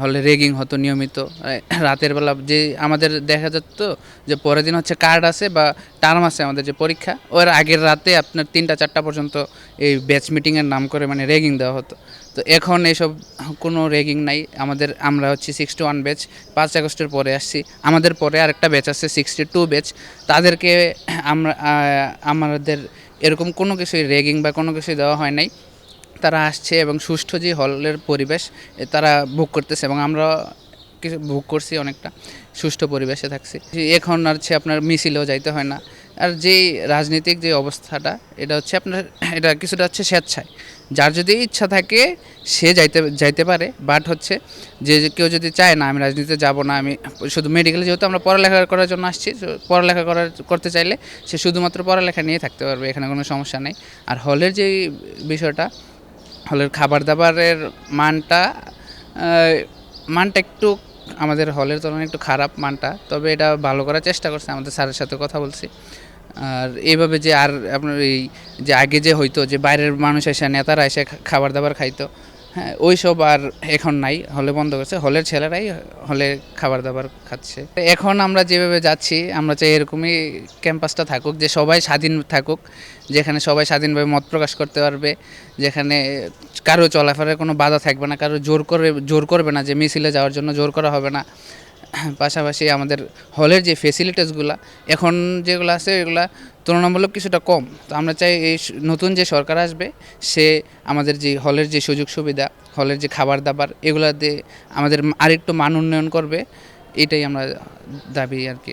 হলে রেগিং হতো নিয়মিত। রাতের বেলা যে আমাদের দেখা যেত যে পরের দিন হচ্ছে কার্ড আছে বা টার্ম আছে আমাদের যে পরীক্ষা, ওর আগের রাতে আপনার ৩টা ৪টা পর্যন্ত এই ব্যাচ মিটিংয়ের নাম করে মানে রেগিং দেওয়া হতো। তো এখন এসব কোনো রেগিং নাই। আমরা হচ্ছে 61 ব্যাচ, 5 আগস্টের পরে আসছি। আমাদের পরে আরেকটা ব্যাচ আছে 62 ব্যাচ। তাদেরকে আমাদের এরকম কোনো কিছুই রেগিং বা কোনো কিছুই দেওয়া হয় নাই। তারা আসছে এবং সুষ্ঠু যে হলের পরিবেশ তারা ভোগ করতেছে এবং আমরা কিছু ভোগ করছি, অনেকটা সুষ্ঠু পরিবেশে থাকছি। এখন আর হচ্ছে আপনার মিছিলেও যাইতে হয় না। আর যেই রাজনৈতিক যে অবস্থাটা, এটা হচ্ছে আপনার এটা কিছুটা হচ্ছে স্বেচ্ছায়। যার যদি ইচ্ছা থাকে সে যাইতে পারে, বাট হচ্ছে যে কেউ যদি চায় না আমি রাজনীতিতে যাব না, আমি শুধু মেডিকেলে, যেহেতু আমরা পড়ালেখা করার জন্য আসছি, পড়ালেখা করতে চাইলে সে শুধুমাত্র পড়ালেখা নিয়ে থাকতে পারবে, এখানে কোনো সমস্যা নেই। আর হলের যেই বিষয়টা, হলের খাবার দাবারের মানটা মানটা একটু আমাদের হলের তুলনায় একটু খারাপ মানটা, তবে এটা ভালো করার চেষ্টা করছে, আমাদের স্যারের সাথে কথা বলছি। আর এইভাবে যে আর আপনার এই যে আগে যে হয়তো যে বাইরের মানুষ এসে, নেতারা এসে খাবার দাবার খাইতো, হ্যাঁ ওই সব আর এখন নাই, হলে বন্ধ করছে। হলের ছেলেরাই হলে খাবার দাবার খাচ্ছে। এখন আমরা যেভাবে যাচ্ছি, আমরা চাই এরকমই ক্যাম্পাসটা থাকুক, যে সবাই স্বাধীন থাকুক, যেখানে সবাই স্বাধীনভাবে মত প্রকাশ করতে পারবে, যেখানে কারো চলাফেরার কোনো বাধা থাকবে না, কারো জোর করবে না, যে মিছিলে যাওয়ার জন্য জোর করা হবে না। পাশাপাশি আমাদের হলের যে ফেসিলিটিসগুলো এখন যেগুলো আছে, এগুলা তুলনামূলক কিছুটা কম। তো আমরা চাই এই নতুন যে সরকার আসবে, সে আমাদের যে হলের যে সুযোগ সুবিধা, হলের যে খাবার দাবার, এগুলো দিয়ে আমাদের আরেকটু মান উন্নয়ন করবে, এটাই আমরা দাবি আর কি।